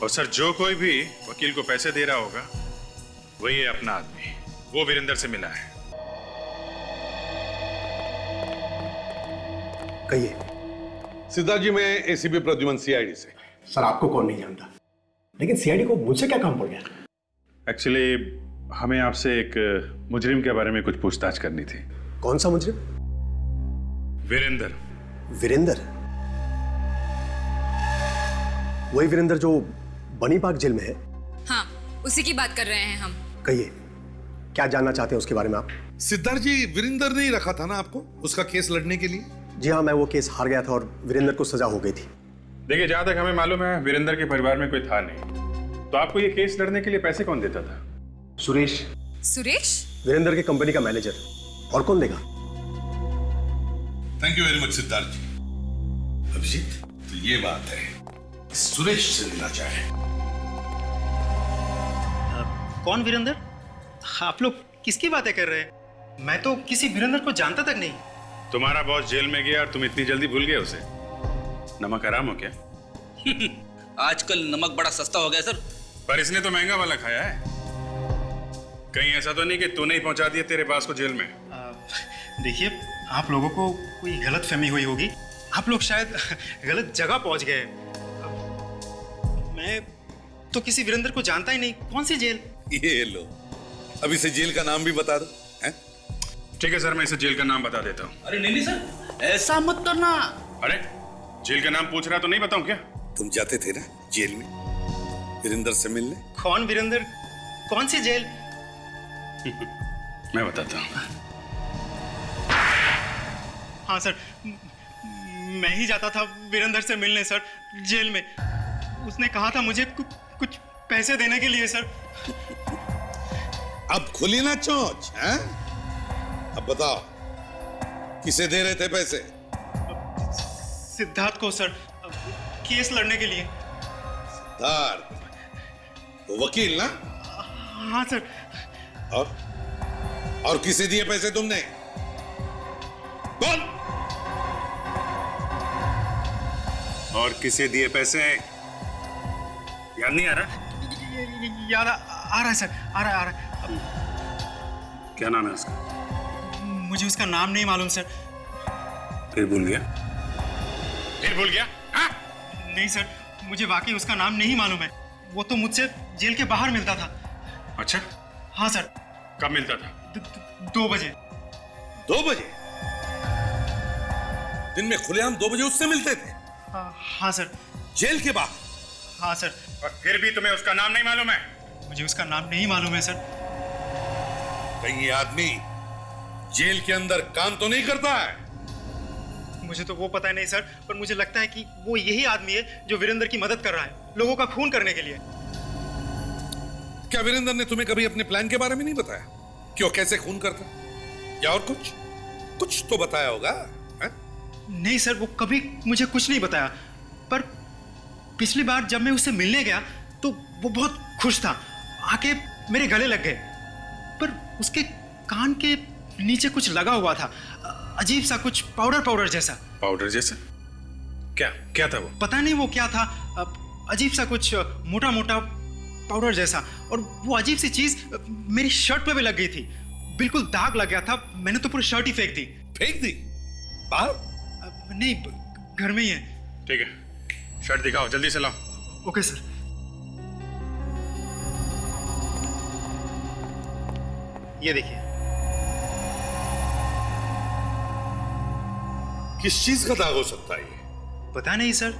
और सर जो कोई भी वकील को पैसे दे रहा होगा वही है अपना आदमी, वो वीरेंद्र से मिला है। कहिए। सिद्धार्थ जी, मैं एसीपी प्रद्युमन, सीआईडी से। सर आपको कौन नहीं जानता, लेकिन सीआईडी को मुझसे क्या काम पड़ गया? एक्चुअली हमें आपसे एक मुजरिम के बारे में कुछ पूछताछ करनी थी। कौन सा मुजरिम? वीरेंद्र। वीरेंद्र? वही वीरेंद्र जो बनी पार्क जेल में है? हाँ, उसी की बात कर रहे हैं हम। कहिए, क्या जानना चाहते हैं उसके बारे में आप? सिद्धार्थ जी, वीरेंद्र ने ही रखा था ना आपको उसका केस लड़ने के लिए? जी हाँ, मैं वो केस हार गया था और वीरेंद्र को सजा हो गई थी। देखिए, जहां तक हमें मालूम है वीरेंद्र के परिवार में कोई था नहीं, तो आपको ये केस लड़ने के लिए पैसे कौन देता था? सुरेश। सुरेश? वीरेंद्र की कंपनी का मैनेजर, और कौन देगा? Thank you very much Siddharth ji. Abhijit, तो ये बात है, सुरेश से मिलना चाहे। कौन वीरेंद्र? आप लोग किसकी बातें कर रहे हैं? मैं तो किसी वीरेंद्र को जानता तक नहीं। तुम्हारा बॉस जेल में गया और तुम इतनी जल्दी भूल गए उसे? नमक हराम हो क्या? आजकल नमक बड़ा सस्ता हो गया सर। पर इसने तो महंगा वाला खाया है। कहीं ऐसा तो नहीं कि तूने ही पहुंचा दिया तेरे बास को जेल में? देखिए, आप लोगों को कोई गलत फहमी हुई होगी। आप लोग शायद गलत जगह पहुंच गए। मैं तो किसी वीरेंद्र को जानता ही नहीं। कौन सी जेल? ये लो, अभी से जेल का नाम भी बता दो। ठीक है सर, मैं इसे जेल का नाम बता देता हूँ। अरे नहीं सर, ऐसा मत करना। अरे जेल का नाम पूछ रहा तो नहीं बताऊं क्या? तुम जाते थे ना जेल में वीरेंद्र से मिलने? कौन वीरेंद्र? कौन सी जेल? मैं बताता हूँ। हाँ सर, मैं ही जाता था वीरेंद्र से मिलने सर, जेल में। उसने कहा था मुझे कुछ पैसे देने के लिए सर। अब खुली ना चोंच, हैं? अब बताओ, किसे दे रहे थे पैसे? सिद्धार्थ को सर, केस लड़ने के लिए। सिद्धार्थ, वो वकील ना? हाँ सर। और किसे दिए पैसे तुमने? बोल। और किसे दिए पैसे? याद नहीं आ रहा? याद आ रहा है सर, आ रहा है। क्या नाम है उसका? मुझे उसका नाम नहीं मालूम सर। फिर भूल गया? फिर भूल गया? नहीं सर, मुझे वाकई उसका नाम नहीं मालूम है। वो तो मुझसे जेल के बाहर मिलता था। अच्छा? हाँ सर। कब मिलता था? 2 बजे। 2 बजे? दिन में खुलेआम 2 बजे उससे मिलते थे? हाँ सर। जेल के बाहर? हाँ सर। और फिर भी तुम्हें उसका नाम नहीं मालूम है? मुझे उसका नाम नहीं मालूम है सर। कहीं ये आदमी जेल के अंदर काम तो नहीं करता है? मुझे तो वो पता नहीं सर, पर मुझे लगता है कि वो यही आदमी है जो वीरेंद्र की मदद कर रहा है, लोगों का खून करने के लिए। क्या वीरेंद्र ने तुम्हें कभी अपने प्लान के बारे में नहीं बताया कि वो कैसे खून करता, या और कुछ तो बताया होगा? नहीं सर, वो कभी मुझे कुछ नहीं बताया। पर पिछली बार जब मैं उससे मिलने गया तो वो बहुत खुश था, आके मेरे गले लग गए। पर उसके कान के नीचे कुछ लगा हुआ था, अजीब सा, कुछ पाउडर जैसा। पाउडर जैसा? क्या था वो? पता नहीं वो क्या था, अजीब सा, कुछ मोटा मोटा पाउडर जैसा। और वो अजीब सी चीज मेरी शर्ट पे भी लग गई थी, बिल्कुल दाग लग गया था। मैंने तो पूरी शर्ट ही फेंक दी। फेंक दी? बाहर? नहीं, घर में ही है। ठीक है, शर्ट दिखाओ, जल्दी से लाओ। Okay sir. ये देखिए। किस चीज का दाग हो सकता है ये? पता नहीं सर।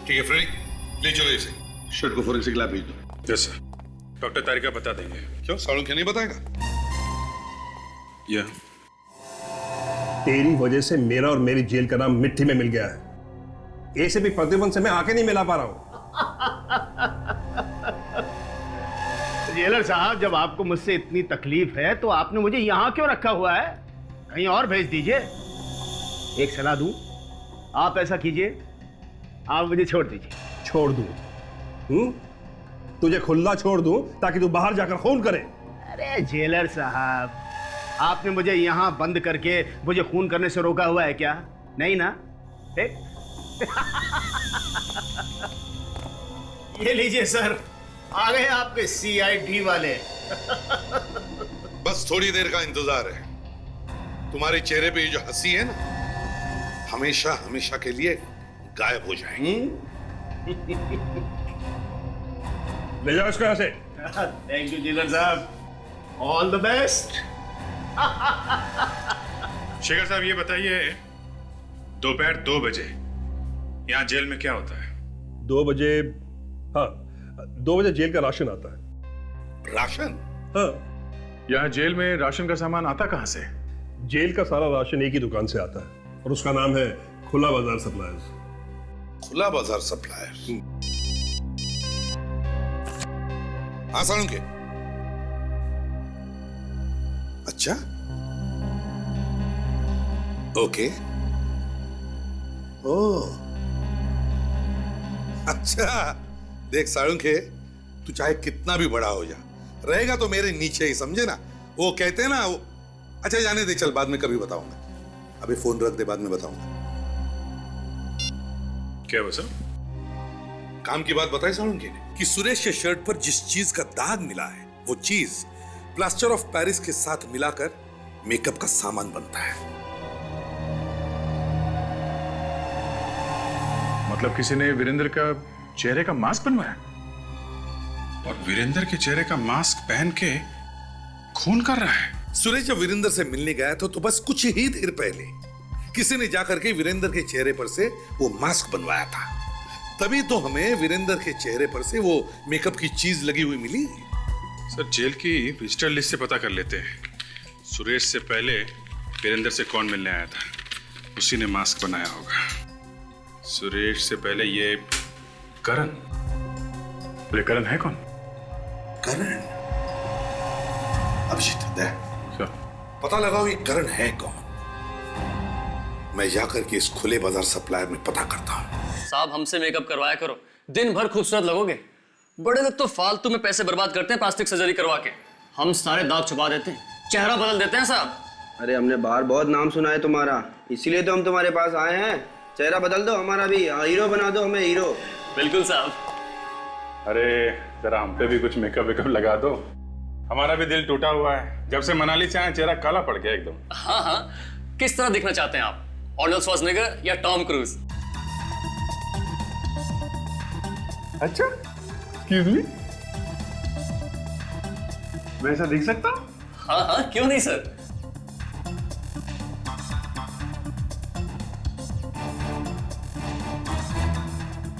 ठीक है फ्रेडी, ले चलो इसे, शर्ट को फोरेंसिक लैब भेज दो। यस सर, डॉक्टर तारिका बता देंगे। क्यों, सालुंखे नहीं बताएगा? या तेरी वजह से मेरा और मेरी जेल का नाम मिट्टी में मिल गया है। एसीपी प्रतिबंध से मैं आके नहीं मिला पा रहा हूं। जेलर साहब, जब आपको मुझसे इतनी तकलीफ है तो आपने मुझे यहां क्यों रखा हुआ है? कहीं और भेज दीजिए। एक सलाह दूं, आप ऐसा कीजिए, आप मुझे छोड़ दीजिए। छोड़ दूं? तुझे खुला छोड़ दूं ताकि तू बाहर जाकर खून करे? अरे जेलर साहब, आपने मुझे यहां बंद करके मुझे खून करने से रोका हुआ है क्या? नहीं ना? ये लीजिए सर, आ गए आपके CID वाले। बस थोड़ी देर का इंतजार है। तुम्हारे चेहरे पे ये जो हंसी है ना, हमेशा हमेशा के लिए गायब हो जाएगी। ले जाओ इसको यहां से। थैंक यू जेलर साहब, ऑल द बेस्ट। शेखर साहब, ये बताइए, दोपहर 2 बजे यहाँ जेल में क्या होता है? 2 बजे, हाँ 2 बजे जेल का राशन आता है। राशन? हाँ। यहाँ जेल में राशन का सामान आता कहाँ से? जेल का सारा राशन एक ही दुकान से आता है और उसका नाम है खुला बाजार सप्लायर्स। खुला बाजार सप्लायर्स? हाँ सालुंखे। अच्छा, ओके। ओह अच्छा, देख सालुंखे, तू चाहे कितना भी बड़ा हो जा, रहेगा तो मेरे नीचे ही, समझे ना? वो कहते हैं ना वो। अच्छा जाने दे, चल बाद में कभी बताऊंगा, अभी फोन रख दे, बाद में बताऊंगा। क्या वो सर? काम की बात बताई सालुंखे ने कि सुरेश के शर्ट पर जिस चीज का दाग मिला है, वो चीज प्लास्टर ऑफ पेरिस के साथ मिलाकर मेकअप का सामान बनता है। मतलब किसी ने वीरेंद्र का चेहरे का मास्क बनवाया और वीरेंद्र के चेहरे का मास्क पहन के खून कर रहा है। सुरेश जब वीरेंद्र से मिलने गया था तो बस कुछ ही देर पहले किसी ने जाकर के वीरेंद्र के चेहरे पर से वो मास्क बनवाया था। तभी तो हमें वीरेंद्र के चेहरे पर से वो मेकअप की चीज लगी हुई मिली। सर जेल की विजिटर लिस्ट से पता कर लेते हैं। सुरेश से पहले वीरेंद्र से कौन मिलने आया था, उसी ने मास्क बनाया होगा। सुरेश से पहले ये करण। बोले करण है कौन? करण? अभिजीत दे पता लगाओ ये करण है कौन। मैं जाकर के इस खुले बाजार सप्लायर में पता करता हूँ। साहब हमसे मेकअप करवाया करो, दिन भर खूबसूरत लगोगे। बड़े लोग तो फालतू में पैसे बर्बाद करते हैं प्लास्टिक सर्जरी करवा के। हम सारे दाग छुपा देते हैं, चेहरा बदल देते हैं साहब। अरे हमने बाहर बहुत नाम सुना है तुम्हारा, इसीलिए तो हम तुम्हारे पास आए हैं। चेहरा बदल दो, हमारा भी हीरो बना दो, हमें हीरो। बिल्कुल साहब। अरे जरा हम पे भी कुछ मेकअप वेकअप लगा दो, हमारा भी दिल टूटा हुआ है। जब से मनाली से आए चेहरा काला पड़ गया एकदम। हाँ हाँ, किस तरह दिखना चाहते हैं आप, आर्नल्ड श्वार्ज़नेगर या टॉम क्रूज? अच्छा, एक्सक्यूज मी, मैं ऐसा दिख सकता हूँ? हाँ हाँ, क्यों नहीं सर।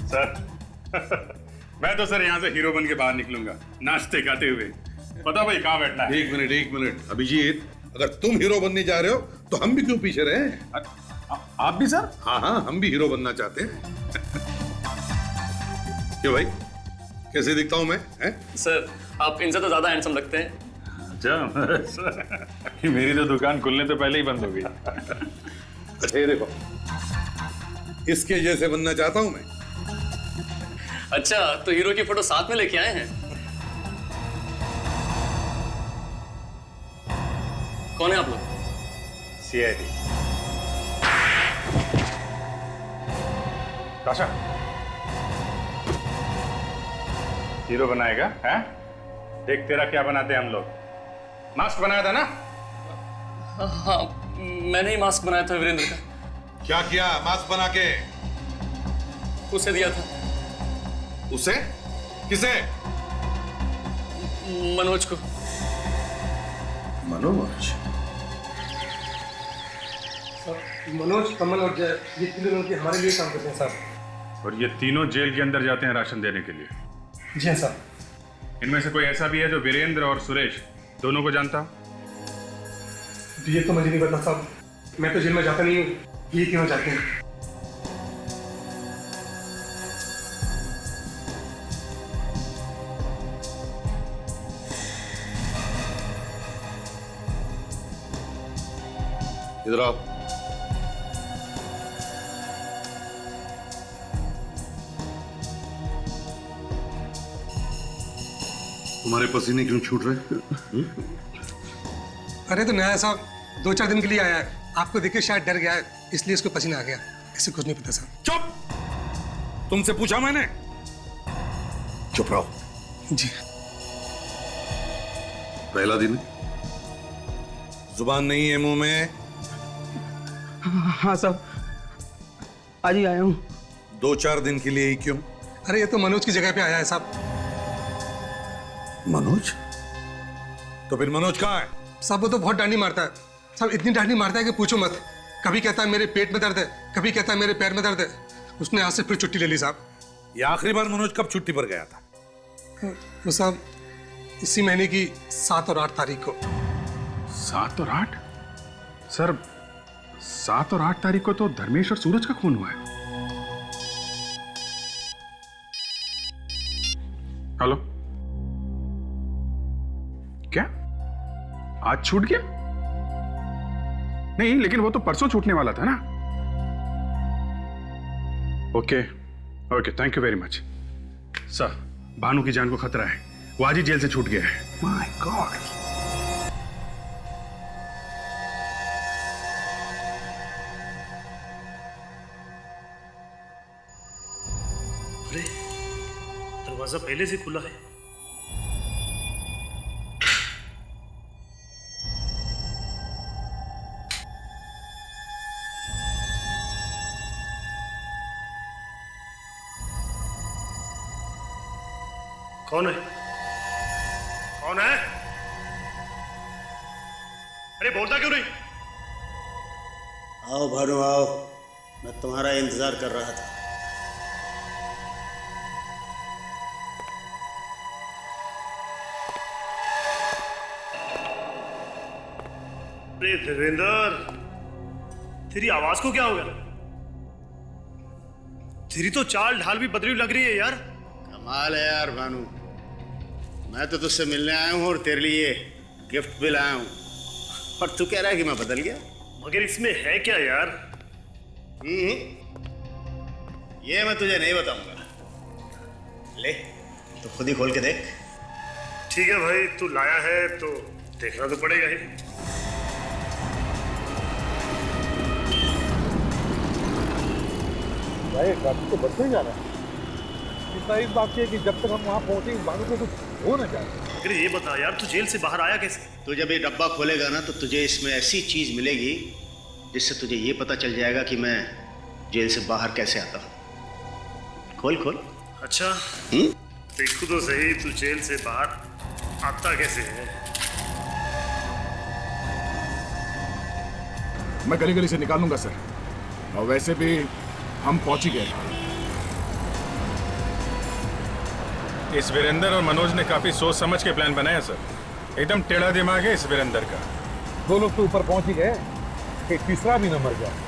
सर मैं तो सर यहाँ से हीरो बन के बाहर निकलूंगा, नाचते गाते हुए। पता भाई कहाँ बैठना है? एक मिनट अभिजीत, अगर तुम हीरो बनने जा रहे हो तो हम भी क्यों पीछे रहे? आप भी सर? हाँ, हम भी हीरो बनना चाहते हैं। क्यों भाई, कैसे दिखता हूं मैं? सर आप इनसे तो ज्यादा हैंडसम लगते हैं। अच्छा, मेरी तो दुकान खुलने तो पहले ही बंद हो गई। अच्छा ये देखो, इसके जैसे बनना चाहता हूं मैं। अच्छा, तो हीरो की फोटो साथ में लेके आए हैं? कौन है आप लोग? CID। ताशा, हीरो बनाएगा? हैं? देख तेरा क्या बनाते हैं हम लोग। मास्क बनाया था ना? हाँ, मैंने ही मास्क बनाया था वीरेंद्र का। क्या किया मास्क बना के? उसे दिया था। उसे? किसे? मनोज को। मनोज? मनोज, कमल और जय, ये तीनों मिलकर हमारे लिए काम करते हैं साहब। और ये तीनों जेल के अंदर जाते हैं राशन देने के लिए। जी हाँ साहब। इनमें से कोई ऐसा भी है जो वीरेंद्र और सुरेश दोनों को जानता हो? ये तो मुझे नहीं पता साहब, मैं तो जेल में जाता नहीं हूँ, ये क्यों जाते हैं? इधर आओ। तुम्हारे पसीने क्यों छूट रहे? अरे तो नया साहब 2-4 दिन के लिए आया है, आपको देख के शायद डर गया है, इसलिए इसको पसीना आ गया। इसे कुछ नहीं पता साहब। चुप! तुमसे पूछा मैंने? चुप रहो। जी। पहला दिन जुबान नहीं है मुंह में? हाँ साहब, आज ही आया हूँ। 2-4 दिन के लिए ही क्यों? अरे ये तो मनोज की जगह पे आया है साहब। मनोज? तो फिर मनोज कहाँ है? साहब वो तो बहुत डांडी मारता है साहब, इतनी डांडी मारता है कि पूछो मत। कभी कहता है मेरे पेट में दर्द है, कभी कहता है मेरे पैर में दर्द है। उसने आज से फिर छुट्टी ले ली साहब। ये आखिरी बार मनोज कब छुट्टी पर गया था? वो साहब इसी महीने की 7 और 8 तारीख को। 7 और 8? सर 7 और 8 तारीख को तो धर्मेश और सूरज का खून हुआ है। हेलो, क्या आज छूट गया? नहीं, लेकिन वो तो परसों छूटने वाला था ना। Okay okay, thank you very much sir. Bhanu की जान को खतरा है, वो आज ही जेल से छूट गया है। My God. दरवाजा पहले से खुला है। कौन है? कौन है? अरे बोलता क्यों नहीं? आओ भानु आओ, मैं तुम्हारा इंतजार कर रहा था। अरे देवेंद्र, तेरी आवाज को क्या हो गया? तेरी तो चाल ढाल भी बदली लग रही है यार। कमाल है यार भानु, मैं तो तुझसे मिलने आया हूँ और तेरे लिए गिफ्ट भी लाया हूँ, और तू कह रहा है कि मैं बदल गया। मगर इसमें है क्या यार? ये मैं तुझे नहीं बताऊंगा, ले तो खुद ही खोल के देख। ठीक है भाई, तू लाया है तो देखना तो पड़ेगा ही। भाई रास्ते तो बदल जा रहा है। इतना इस बात की है कि जब तक हम वहाँ पहुंचे बानू को कुछ हो ना जाए। अगर ये बता यार, तू जेल से बाहर आया कैसे? तू जब ये डब्बा खोलेगा ना तो तुझे इसमें ऐसी चीज मिलेगी जिससे तुझे ये पता चल जाएगा कि मैं जेल से बाहर कैसे आता हूँ। खोल खोल। अच्छा देखो तो सही, तू जेल से बाहर आता कैसे है? मैं गली गली से निकालूंगा सर, और वैसे भी हम पहुंच ही गए। इस वीरेंद्र और मनोज ने काफी सोच समझ के प्लान बनाया सर। एकदम टेढ़ा दिमाग है इस वीरेंद्र का। दो लोग तो ऊपर पहुंच ही गए, एक तीसरा भी न मर जाए।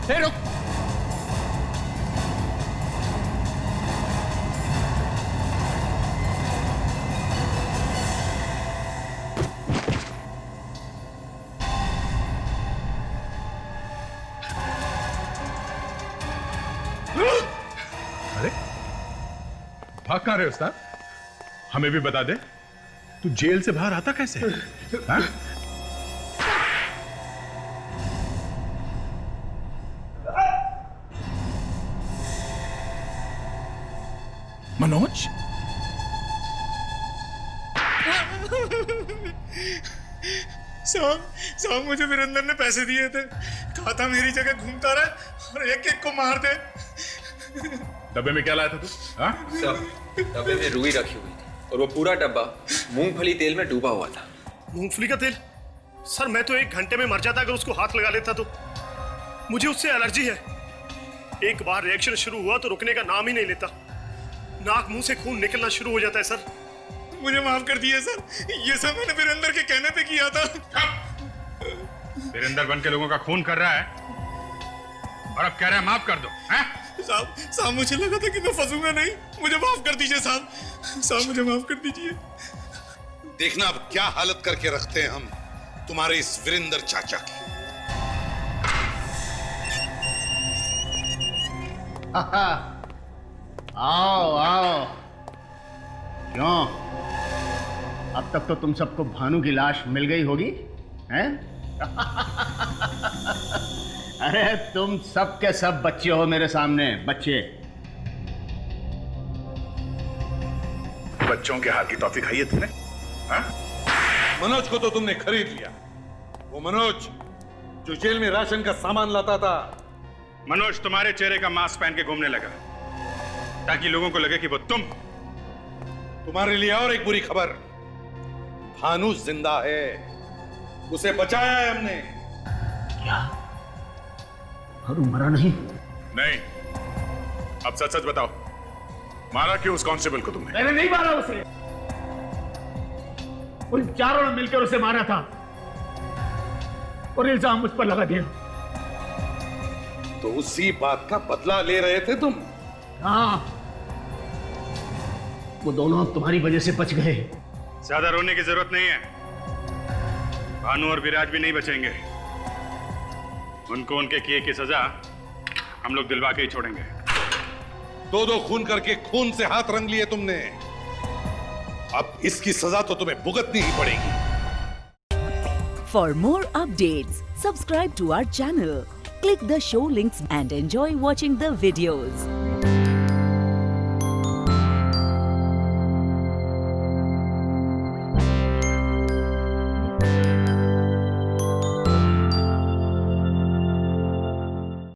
रुक। अरे भाग कहाँ रहे उस्ताद? हमें भी बता दे, तू जेल से बाहर आता कैसे? हाँ? मनोज? साहब मुझे वीरेंद्र ने पैसे दिए थे, कहा था मेरी जगह घूमता रहे और एक एक को मार दे। डब्बे में क्या लाया था तू? हाँ? सब डब्बे में रुई रखी हुई थी और वो पूरा डब्बा मूंगफली तेल में डूबा हुआ था। मूंगफली का तेल? सर मैं तो 1 घंटे में मर जाता अगर उसको हाथ लगा लेता तो। मुझे उससे एलर्जी है, एक बार रिएक्शन शुरू हुआ तो रुकने का नाम ही नहीं लेता। नाक मुंह से खून निकलना शुरू हो जाता है सर। मुझे माफ कर दिए सर, ये सब मैंने वीरेंद्र के कहने पे किया था। वीरेंद्र बन के लोगों का खून कर रहा है और अब कह रहा है माफ कर दो। साहब मुझे लगा था कि मैं फंसूंगा नहीं, मुझे माफ कर दीजिए साहब, मुझे माफ कर दीजिए। देखना अब क्या हालत करके रखते हैं हम तुम्हारे इस वीरेंद्र चाचा की। आओ आओ। क्यों, अब तक तो तुम सबको भानु की लाश मिल गई होगी, हैं? अरे तुम सब के सब बच्चे हो मेरे सामने, बच्चे। बच्चों के हाथ की टॉफी खाई है तूने? हाँ? मनोज को तो तुमने खरीद लिया, वो मनोज जो जेल में राशन का सामान लाता था। मनोज तुम्हारे चेहरे का मास्क पहन के घूमने लगा ताकि लोगों को लगे कि वो तुम्हारे लिए और एक बुरी खबर, भानु जिंदा है, उसे बचाया है हमने। क्या? और वो मरा नहीं? नहीं, अब सच सच बताओ, मारा क्यों उस कांस्टेबल को तुमने? मैंने नहीं मारा उसे, उन चारों ने मिलकर उसे मारा था और इल्जाम मुझ पर लगा दिया। तो उसी बात का बदला ले रहे थे तुम? हाँ, वो दोनों अब तुम्हारी वजह से बच गए। ज्यादा रोने की जरूरत नहीं है, भानु और विराज भी नहीं बचेंगे। उनको उनके किए की सजा हम लोग दिलवा के ही छोड़ेंगे। दो खून करके खून से हाथ रंग लिए तुमने, अब इसकी सजा तो तुम्हें भुगतनी ही पड़ेगी। For more updates, subscribe to our channel, click the show links and enjoy watching the videos.